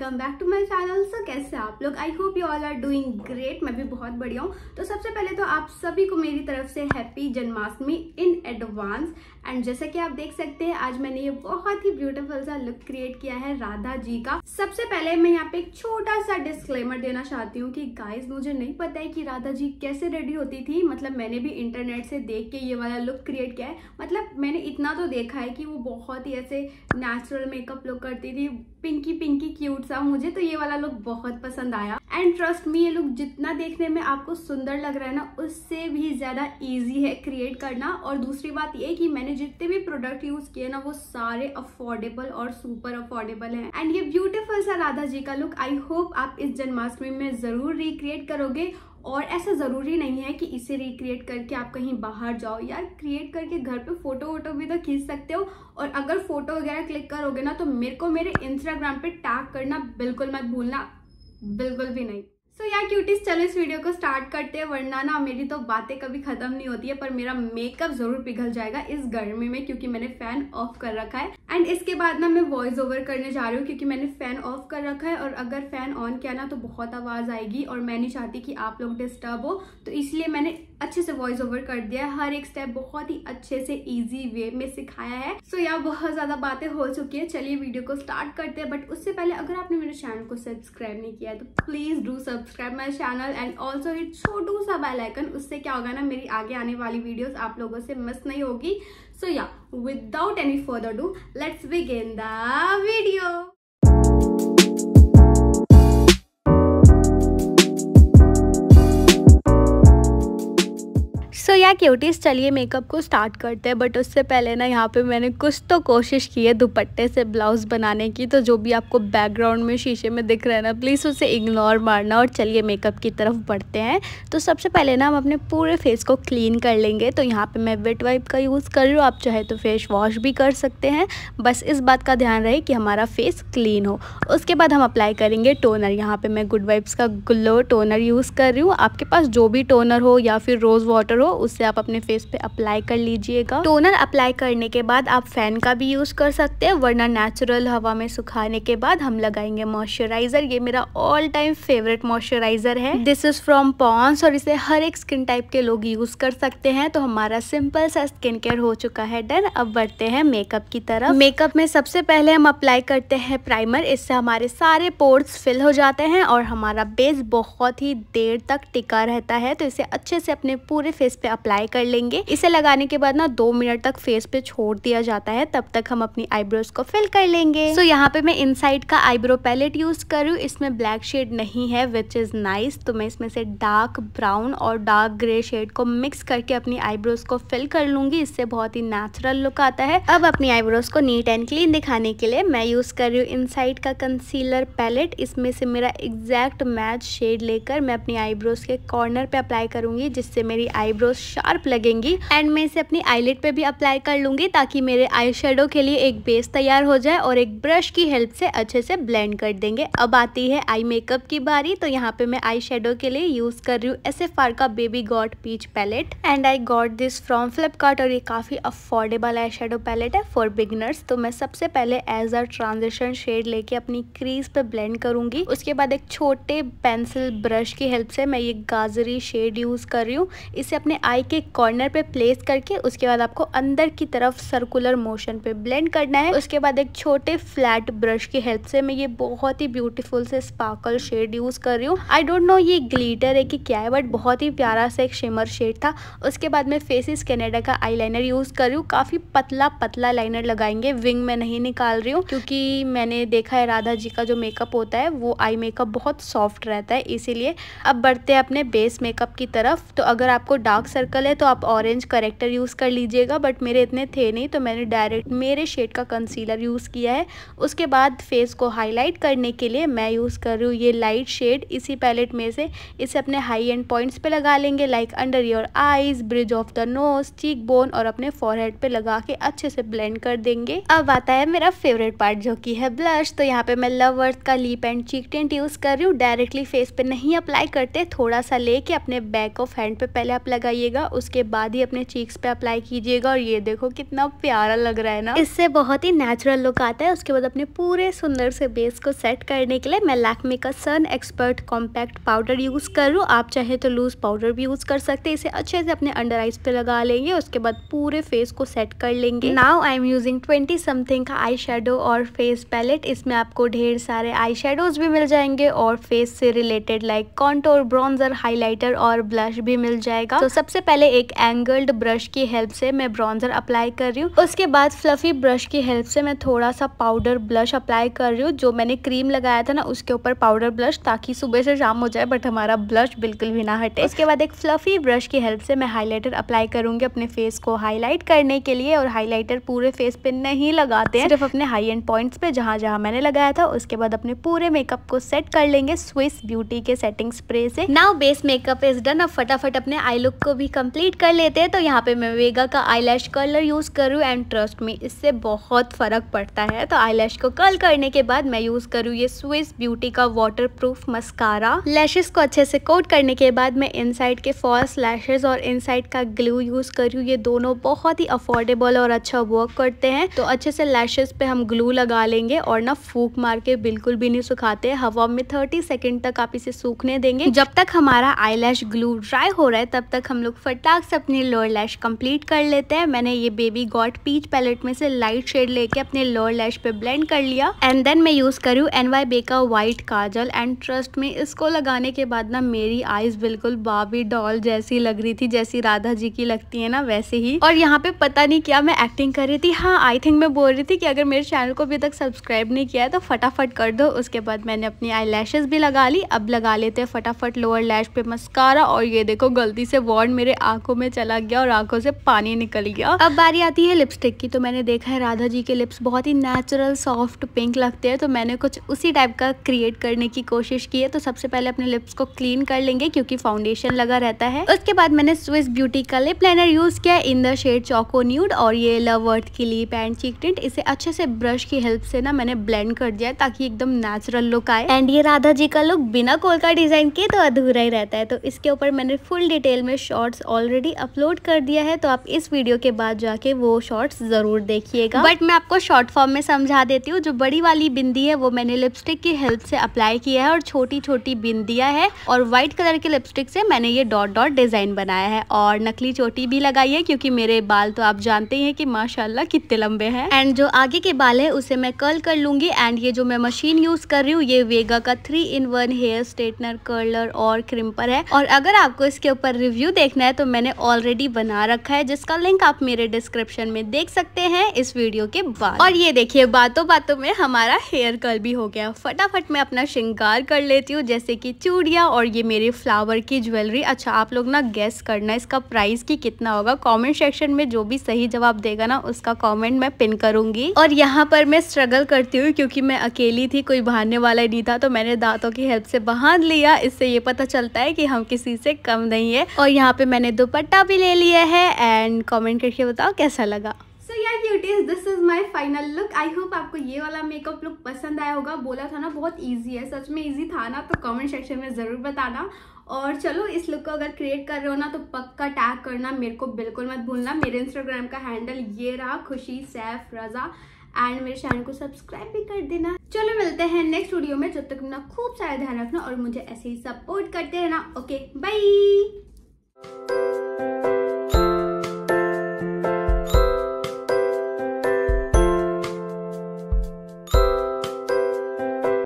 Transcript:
Welcome back to my channel. So कैसे आप लोग? I hope you all are doing great. मैं भी बहुत बढ़िया हूँ। तो सबसे पहले तो आप सभी को मेरी तरफ से happy Janmashtami in advance. And जैसा कि आप देख सकते हैं आज मैंने ये बहुत ही ब्यूटीफुल सा लुक क्रिएट किया है राधा जी का। सबसे पहले मैं यहाँ पे एक छोटा सा डिस्क्लेमर देना चाहती हूँ कि गाइज मुझे नहीं पता है कि राधा जी कैसे रेडी होती थी। मतलब मैंने भी इंटरनेट से देख के ये वाला लुक क्रिएट किया है। मतलब मैंने इतना तो देखा है कि वो बहुत ही ऐसे नेचुरल मेकअप लुक करती थी, पिंकी पिंकी क्यूट सा। मुझे तो ये वाला लुक बहुत पसंद आया। एंड ट्रस्ट मी, ये लुक जितना देखने में आपको सुंदर लग रहा है ना, उससे भी ज्यादा इजी है क्रिएट करना। और दूसरी बात ये कि मैंने जितने भी प्रोडक्ट यूज किए ना वो सारे अफोर्डेबल और सुपर अफोर्डेबल हैं। एंड ये ब्यूटीफुल सा राधा जी का लुक आई होप आप इस जन्माष्टमी में जरूर रिक्रिएट करोगे। और ऐसा जरूरी नहीं है कि इसे रिक्रिएट करके आप कहीं बाहर जाओ, यार क्रिएट करके घर पे फोटो वोटो भी तो खींच सकते हो। और अगर फोटो वगैरह क्लिक करोगे ना तो मेरे को मेरे इंस्टाग्राम पे टैग करना बिल्कुल मत भूलना, बिल्कुल भी नहीं। सो यार क्यूटीज, चलो इस वीडियो को स्टार्ट करते हैं, वरना ना मेरी तो बातें कभी खत्म नहीं होती है। पर मेरा मेकअप जरूर पिघल जाएगा इस गर्मी में क्योंकि मैंने फैन ऑफ कर रखा है। एंड इसके बाद ना मैं वॉइस ओवर करने जा रही हूँ क्योंकि मैंने फैन ऑफ कर रखा है। और अगर फैन ऑन किया ना तो बहुत आवाज आएगी और मैं नहीं चाहती कि आप लोग डिस्टर्ब हो, तो इसलिए मैंने अच्छे से वॉइस ओवर कर दिया है। हर एक स्टेप बहुत ही अच्छे से इजी वे में सिखाया है। सो यार बहुत ज्यादा बातें हो चुकी है, चलिए वीडियो को स्टार्ट करते हैं। बट उससे पहले अगर आपने मेरे चैनल को सब्सक्राइब नहीं किया है तो please do subscribe my channel and also hit छोटू सा बेल आइकन। उससे क्या होगा ना, मेरी आगे आने वाली वीडियोस आप लोगों से मिस नहीं होगी। So yeah without any further do let's begin the video. So yeah cuties, चलिए मेकअप को स्टार्ट करते हैं। बट उससे पहले ना यहाँ पे मैंने कुछ तो कोशिश की है दुपट्टे से ब्लाउज बनाने की। तो जो भी आपको बैकग्राउंड में शीशे में दिख रहा है ना, प्लीज़ उसे इग्नोर मारना और चलिए मेकअप की तरफ बढ़ते हैं। तो सबसे पहले ना हम अपने पूरे फेस को क्लीन कर लेंगे। तो यहाँ पे मैं वेट वाइप का यूज़ कर रही हूँ, आप चाहे तो फेस वॉश भी कर सकते हैं। बस इस बात का ध्यान रहे कि हमारा फेस क्लीन हो। उसके बाद हम अप्लाई करेंगे टोनर। यहाँ पे मैं गुड वाइब्स का ग्लो टोनर यूज़ कर रही हूँ। आपके पास जो भी टोनर हो या फिर रोज़ वाटर हो उससे आप अपने फेस पे अप्लाई कर लीजिएगा। टोनर अप्लाई करने के बाद आप फैन का भी यूज कर सकते हैं, वरना नेचुरल हवा में सुखाने के बाद हम लगाएंगे मॉइस्चराइजर। ये मेरा ऑल टाइम फेवरेट मॉइस्चराइजर है। दिस इज फ्रॉम पॉन्ड्स और इसे हर एक स्किन टाइप के लोग यूज कर सकते हैं। तो हमारा सिंपल सा स्किन केयर हो चुका है डन। अब बढ़ते हैं मेकअप की तरफ। मेकअप में सबसे पहले हम अप्लाई करते हैं प्राइमर। इससे हमारे सारे पोर्स फिल हो जाते हैं और हमारा बेस बहुत ही देर तक टिका रहता है। तो इसे अच्छे से अपने पूरे फेस पे अप्लाई कर लेंगे। इसे लगाने के बाद ना 2 मिनट तक फेस पे छोड़ दिया जाता है, तब तक हम अपनी आईब्रोज को फिल कर लेंगे। सो यहाँ पे मैं इनसाइड का आईब्रो पैलेट यूज कर रही हूँ। इसमें ब्लैक शेड नहीं है विच इज नाइस। तो मैं इसमें से डार्क ब्राउन और डार्क ग्रे शेड को मिक्स करके अपनी आईब्रोज को फिल कर लूंगी। इससे बहुत ही नेचुरल लुक आता है। अब अपनी आईब्रोज को नीट एंड क्लीन दिखाने के लिए मैं यूज कर रही हूँ इनसाइड का कंसीलर पैलेट। इसमें से मेरा एग्जैक्ट मैच शेड लेकर मैं अपनी आईब्रोज के कॉर्नर पे अप्लाई करूंगी, जिससे मेरी आईब्रोज शार्प लगेंगी। एंड मैं इसे अपनी आईलिड पे भी अप्लाई कर लूंगी ताकि मेरे आई शेडो के लिए एक बेस तैयार हो जाए। और एक ब्रश की हेल्प से अच्छे से ब्लेंड कर देंगे। अब आती है आई मेकअप की बारी। तो यहाँ पे मैं आई शेडो के लिए यूज कर रही हूँ SFR का baby got peach palette. And I got this from Flipkart और ये काफी अफोर्डेबल आई शेडो पैलेट है फॉर बिगिनर्स। तो मैं सबसे पहले एज अ ट्रांजिशन शेड लेके अपनी क्रीज पे ब्लेंड करूंगी। उसके बाद एक छोटे पेंसिल ब्रश की हेल्प से मैं ये गाजरी शेड यूज कर रही हूँ। इसे अपने आई के कॉर्नर पे प्लेस करके उसके बाद आपको अंदर की तरफ सर्कुलर मोशन पे ब्लेंड करना है। उसके बाद एक छोटे फ्लैट ब्रश की हेल्प से मैं ये बहुत ही ब्यूटीफुल से स्पार्कल शेड यूज कर रही हूँ। आई डोंट नो ये ग्लिटर है कि क्या है, बट बहुत ही प्यारा सा एक शिमर शेड था। उसके बाद मैं फेसिस कनाडा का आईलाइनर यूज कर रही हूँ। काफी पतला पतला लाइनर लगाएंगे, विंग में नहीं निकाल रही हूँ क्योंकि मैंने देखा है राधा जी का जो मेकअप होता है वो आई मेकअप बहुत सॉफ्ट रहता है, इसीलिए। अब बढ़ते हैं अपने बेस मेकअप की तरफ। तो अगर आपको डार्क सर्कल है तो आप ऑरेंज करेक्टर यूज कर लीजिएगा, बट मेरे इतने थे नहीं तो मैंने डायरेक्ट मेरे शेड का कंसीलर यूज किया है। उसके बाद फेस को हाईलाइट करने के लिए मैं यूज कर रही हूँ ये लाइट शेड इसी पैलेट में से। इसे अपने हाई एंड पॉइंट्स पे लगा लेंगे, like under your eyes, bridge of the nose, cheek bone और अपने फॉरहेड पे लगा के अच्छे से ब्लेंड कर देंगे। अब आता है मेरा फेवरेट पार्ट जो कि है ब्लश। तो यहाँ पे मैं लव अर्थ का lip and cheek tint use कर रही हूँ। डायरेक्टली फेस पे नहीं अप्लाई करते, थोड़ा सा लेके अपने बैक ऑफ हैंड पे पहले आप लगाइएगा उसके बाद ही अपने चीक्स पे अप्लाई कीजिएगा। और ये देखो कितना प्यारा लग रहा है ना, इससे बहुत ही नेचुरल लुक आता है। उसके बाद अपने पूरे सुंदर से बेस को सेट करने के लिए मैं लैक्मे का sun expert compact powder use कर रही हूँ। आप चाहे तो लूज पाउडर भी यूज कर सकते हैं। इसे अच्छे से अपने अंडर आईज पे लगा लेंगे, उसके बाद पूरे फेस को सेट कर लेंगे। Now I am using 20 something का आई शेडो और फेस पैलेट। इसमें आपको ढेर सारे आई शेडोज भी मिल जाएंगे और फेस से related like contour, bronzer, highlighter और ब्लश भी मिल जाएगा। तो सबसे पहले एक एंगल्ड ब्रश की हेल्प से मैं ब्रॉन्जर अप्लाई कर रही हूँ। उसके बाद फ्लफी ब्रश की हेल्प से मैं थोड़ा सा पाउडर ब्लश अप्लाई कर रही हूँ। जो मैंने क्रीम लगाया था ना उसके ऊपर पाउडर ब्लश, ताकि सुबह से शाम हो जाए बट हमारा ब्लश बिल्कुल भी ना हटे। उसके बाद एक फ्लफी ब्रश की हेल्प से मैं हाईलाइटर अप्लाई करूंगी अपने फेस को हाईलाइट करने के लिए। और हाईलाइटर पूरे फेस पे नहीं लगाते हैं, सिर्फ अपने हाई एंड पॉइंट्स पे जहां जहां मैंने लगाया था। उसके बाद अपने पूरे मेकअप को सेट कर लेंगे स्विस ब्यूटी के सेटिंग स्प्रे से। Now base makeup is done. अब फटाफट अपने आई लुक को भी कंप्लीट कर लेते हैं। तो यहाँ पे मैं वेगा का आईलैश कर्लर यूज कर रही हूँ एंड ट्रस्ट मी इससे बहुत फर्क पड़ता है। तो आईलैश को कर्ल करने के बाद मैं यूज करूँ ये स्विस ब्यूटी का वाटर प्रूफ मस्कारा। लैशेस को अच्छे से कोट करने के बाद मैं इनसाइड के फॉल्स लैशेस और इनसाइड का ग्लू यूज कर रही हूँ। ये दोनों बहुत ही अफोर्डेबल और अच्छा वर्क करते हैं। तो अच्छे से लैशेस पे हम ग्लू लगा लेंगे और ना फूक मार के बिल्कुल भी नहीं सुखाते, हवा में 30 सेकंड तक आप इसे सूखने देंगे। जब तक हमारा आईलैश ग्लू ड्राई हो रहा है तब तक हम लोग फटाक से अपनी लोअर लैश कंप्लीट कर लेते हैं। मैंने ये बेबी गॉट पीच पैलेट में से लाइट शेड लेके अपने लोअर लैश पे ब्लेंड कर लिया एंड देन मैं यूज करूँ NYB का व्हाइट काजल। एंड ट्रस्ट में इसको लगाने के बाद ना मेरी आईज बिल्कुल बार्बी डॉल जैसी लग रही थी, जैसी राधा जी की लगती है ना वैसे ही। और यहाँ पे पता नहीं क्या मैं एक्टिंग कर रही थी। हाँ, आई थिंक मैं बोल रही थी कि अगर मेरे चैनल को अभी तक सब्सक्राइब नहीं किया है तो फटाफट कर दो। उसके बाद मैंने अपनी आई लैशेस भी लगा ली। अब लगा लेते हैं फटाफट लोअर लैश पे मस्कारा। और ये देखो गलती से वॉन्ड मेरे आंखों में चला गया और आंखों से पानी निकल गया। अब बारी आती है लिपस्टिक की। तो मैंने देखा है राधा जी के लिप्स बहुत ही नेचुरल सॉफ्ट पिंक लगते हैं, तो मैंने कुछ उसी टाइप का क्रिएट करने की कोशिश की है। तो सबसे पहले अपने लिप्स को क्लीन कर लेंगे क्योंकि फाउंडेशन लगा रहता है। उसके बाद मैंने स्विस ब्यूटी का लिप लाइनर यूज किया in the shade choco nude और ये लव अर्थ की लिप एंड चीक टिंट। इसे अच्छे से ब्रश की हेल्प से ना मैंने ब्लेंड कर दिया ताकि एकदम नेचुरल लुक आए। एंड ये राधा जी का लुक बिना कोल का डिजाइन के तो अधूरा ही रहता है। तो इसके ऊपर मैंने फुल डिटेल में शॉर्ट्स ऑलरेडी अपलोड कर दिया है, तो आप इस वीडियो के बाद जाके वो शॉर्ट्स जरूर देखिएगा। बट मैं आपको शॉर्ट फॉर्म में समझा देती हूँ। जो बड़ी वाली बिंदी है वो मैंने लिपस्टिक की हेल्प से अप्लाई किया है और छोटी छोटी बिंदियां है और व्हाइट कलर की लिपस्टिक से मैंने ये डॉट डॉट डिजाइन बनाया है और नकली चोटी भी लगाई है क्योंकि मेरे बाल तो आप जानते ही हैं कि माशाल्लाह कितने लंबे हैं। एंड जो आगे के बाल है उसे मैं कर्ल कर लूंगी। एंड ये जो मैं मशीन यूज कर रही हूँ ये वेगा का 3-in-1 हेयर स्ट्रेटनर, कर्लर और क्रिम्पर है। और अगर आपको इसके ऊपर रिव्यू देखना है तो मैंने ऑलरेडी बना रखा है जिसका लिंक आप मेरे डिस्क्रिप्शन में देख सकते हैं इस वीडियो के बाद। और ये देखिए बातों बातों में हमारा हेयर कर्ल भी हो गया। फटाफट मैं अपना श्रृंगार कर लेती हूँ जैसे कि चूड़ियाँ और ये मेरी फ्लावर की ज्वेलरी। अच्छा आप लोग ना गेस करना इसका प्राइस की कितना होगा। कमेंट सेक्शन में जो भी सही जवाब देगा ना उसका कमेंट मैं पिन करूंगी। और यहाँ पर मैं स्ट्रगल करती हूँ क्योंकि मैं अकेली थी, कोई बहाने वाला नहीं था, तो मैंने दांतों की हेल्प से बांध लिया। इससे ये पता चलता है कि हम किसी से कम नहीं है। और यहाँ पे मैंने दुपट्टा भी ले लिया है एंड कमेंट करके बताओ कैसा लगा। So yeah cuties, this is my final look. I hope आपको ये वाला मेकअप लुक पसंद आया होगा। बोला था ना बहुत इजी है, सच में इजी था ना, तो कमेंट सेक्शन में जरूर बताना। और चलो इस लुक को अगर क्रिएट कर रहे हो ना तो पक्का टैग करना, मेरे को बिल्कुल मत भूलना। मेरे इंस्टाग्राम का हैंडल ये रहा, खुशी सैफ रजा। एंड मेरे चैनल को सब्सक्राइब भी कर देना। चलो मिलते हैं नेक्स्ट वीडियो में, जब तक अपना खूब सारा ध्यान रखना और मुझे ऐसे ही सपोर्ट करते रहना। Okay bye.